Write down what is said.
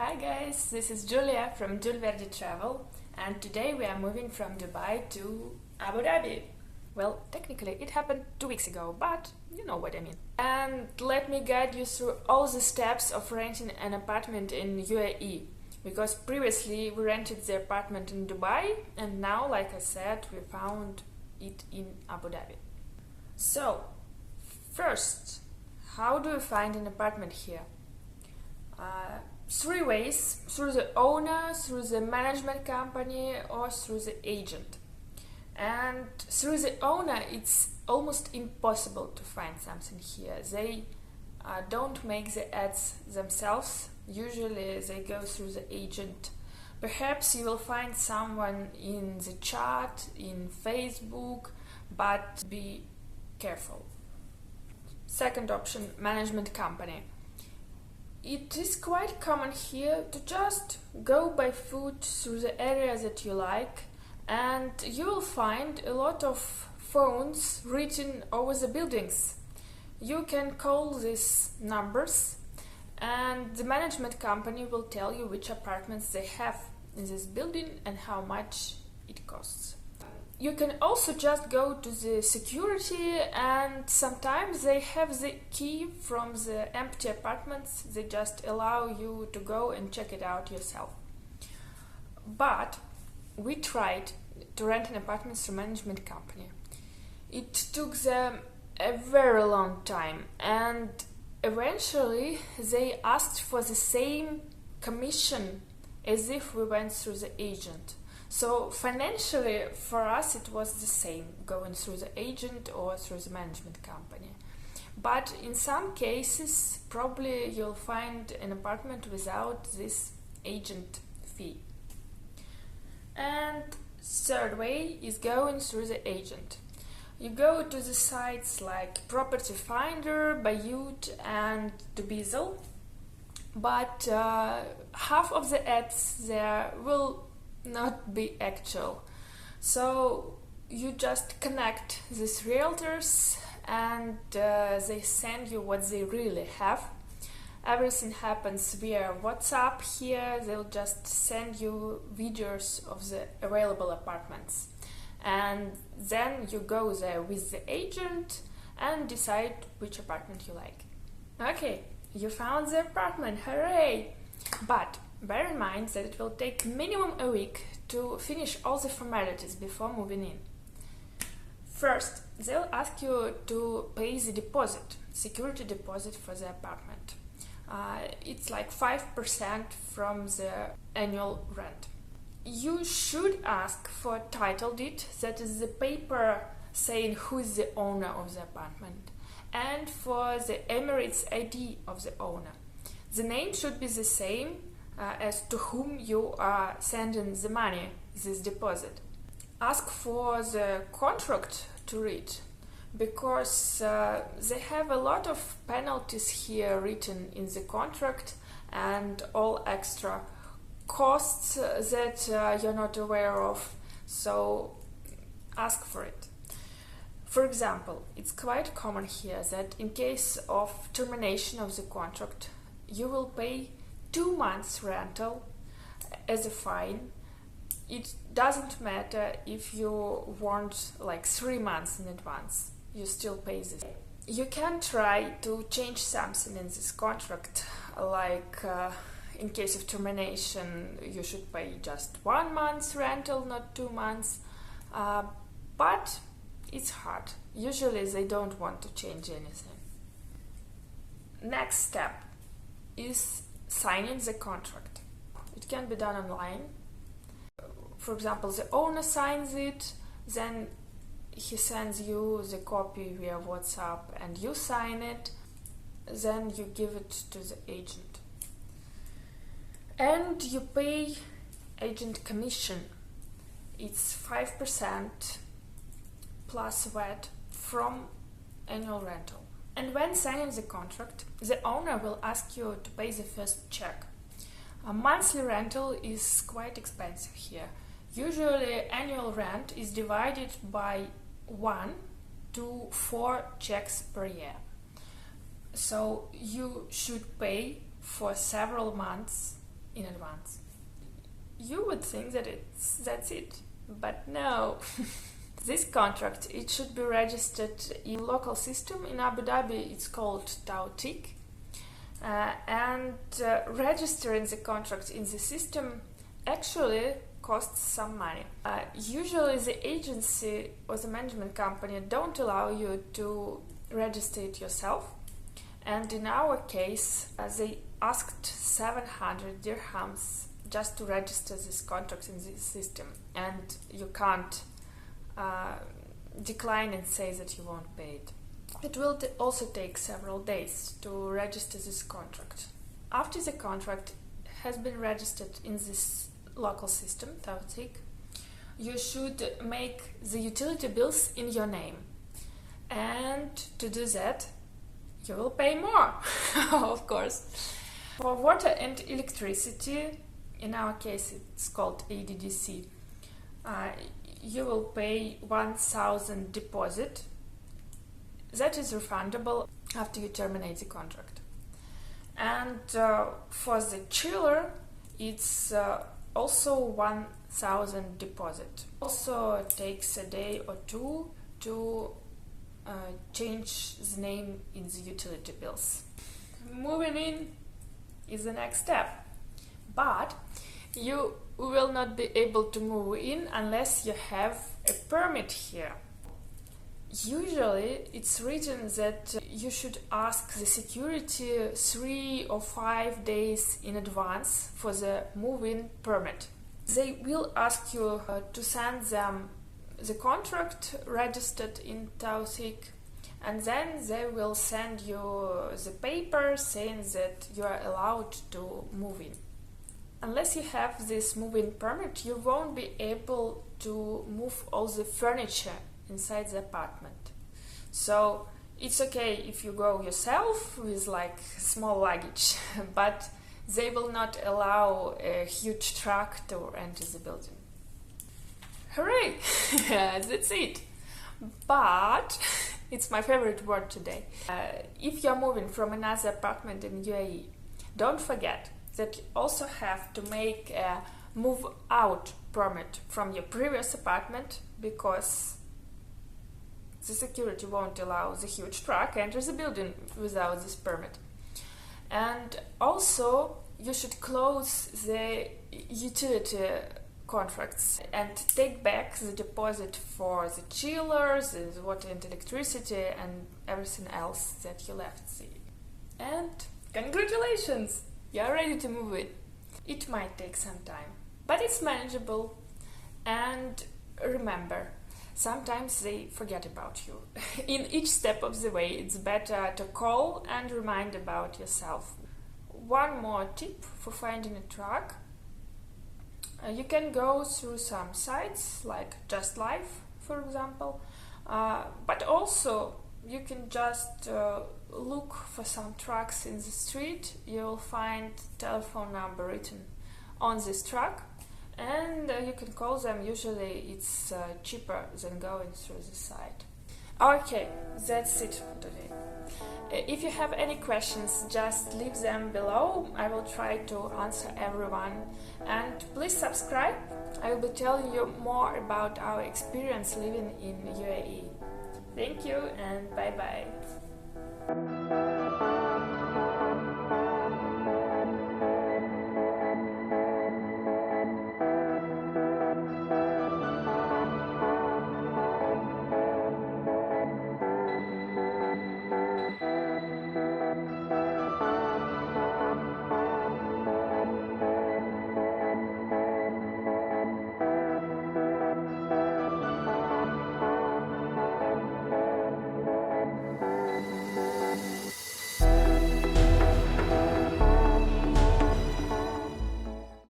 Hi guys, this is Julia from Julverdi Travel, and today we are moving from Dubai to Abu Dhabi. Well, technically it happened 2 weeks ago, but you know what I mean. And let me guide you through all the steps of renting an apartment in UAE, because previously we rented the apartment in Dubai, and now, like I said, we found it in Abu Dhabi. So, first, how do you find an apartment here? 3 ways: through the owner, through the management company, or through the agent. And through the owner, it's almost impossible to find something here. They don't make the ads themselves. Usually they go through the agent. Perhaps you will find someone in the chat, in Facebook, but be careful. Second option, management company. It is quite common here to just go by foot through the area that you like, and you will find a lot of phones written over the buildings. You can call these numbers, and the management company will tell you which apartments they have in this building and how much it costs. You can also just go to the security, and sometimes they have the key from the empty apartments. They just allow you to go and check it out yourself. But we tried to rent an apartment through management company. It took them a very long time, and eventually they asked for the same commission as if we went through the agent. So financially, for us, it was the same, going through the agent or through the management company. But in some cases, probably you'll find an apartment without this agent fee. And third way is going through the agent. You go to the sites like Property Finder, Bayut, and Dubizzle, but half of the ads there will not be actual. So you just connect these realtors, and they send you what they really have. Everything happens via WhatsApp here. They'll just send you videos of the available apartments, and then you go there with the agent and decide which apartment you like. Okay, you found the apartment, hooray! But bear in mind that it will take minimum a week to finish all the formalities before moving in. First, they'll ask you to pay the deposit, security deposit for the apartment. It's like 5% from the annual rent. You should ask for a title deed, that is the paper saying who is the owner of the apartment, and for the Emirates ID of the owner. The name should be the same as to whom you are sending the money, this deposit. Ask for the contract to read, because they have a lot of penalties here written in the contract and all extra costs that you're not aware of, so ask for it. For example, it's quite common here that in case of termination of the contract, you will pay 2 months rental as a fine. It doesn't matter if you want like 3 months in advance, you still pay this. You can try to change something in this contract, like in case of termination you should pay just 1 month's rental, not 2 months, but it's hard. Usually they don't want to change anything. Next step is signing the contract. It can be done online. For example, the owner signs it, then he sends you the copy via WhatsApp and you sign it, then you give it to the agent. And you pay agent commission. It's 5% plus VAT from annual rental. And when signing the contract, the owner will ask you to pay the first check. A monthly rental is quite expensive here. Usually annual rent is divided by 1 to 4 checks per year. So you should pay for several months in advance. You would think that that's it, but no. This contract, it should be registered in local system. In Abu Dhabi it's called Tawtheeq, and registering the contract in the system actually costs some money. Usually the agency or the management company don't allow you to register it yourself, and in our case they asked 700 dirhams just to register this contract in this system, and you can't decline and say that you won't pay it. It will also take several days to register this contract. After the contract has been registered in this local system, Tawtheeq, you should make the utility bills in your name. And to do that, you will pay more, of course. For water and electricity, in our case it's called ADDC, you will pay 1,000 deposit. That is refundable after you terminate the contract. And for the chiller, it's also 1,000 deposit. Also it takes a day or two to change the name in the utility bills. Moving in is the next step, but you will not be able to move in unless you have a permit here. Usually it's written that you should ask the security 3 or 5 days in advance for the move-in permit. They will ask you to send them the contract registered in Tawtheeq, and then they will send you the paper saying that you are allowed to move in. Unless you have this move-in permit, you won't be able to move all the furniture inside the apartment. So it's okay if you go yourself with like small luggage, but they will not allow a huge truck to enter the building. Hooray! That's it. But it's my favorite word today. If you're moving from another apartment in UAE, don't forget that you also have to make a move out permit from your previous apartment, because the security won't allow the huge truck enter the building without this permit. And also you should close the utility contracts and take back the deposit for the chillers, the water and electricity, and everything else that you left. And congratulations! You're ready to move in. It might take some time, but it's manageable. And remember, sometimes they forget about you. In each step of the way, it's better to call and remind about yourself. One more tip for finding a truck. You can go through some sites like Just Life, for example, but also you can just look for some trucks in the street. You'll find telephone number written on this truck, and you can call them. Usually it's cheaper than going through the site. Okay, that's it for today. If you have any questions, just leave them below. I will try to answer everyone. And please subscribe. I will be telling you more about our experience living in UAE. Thank you and bye bye.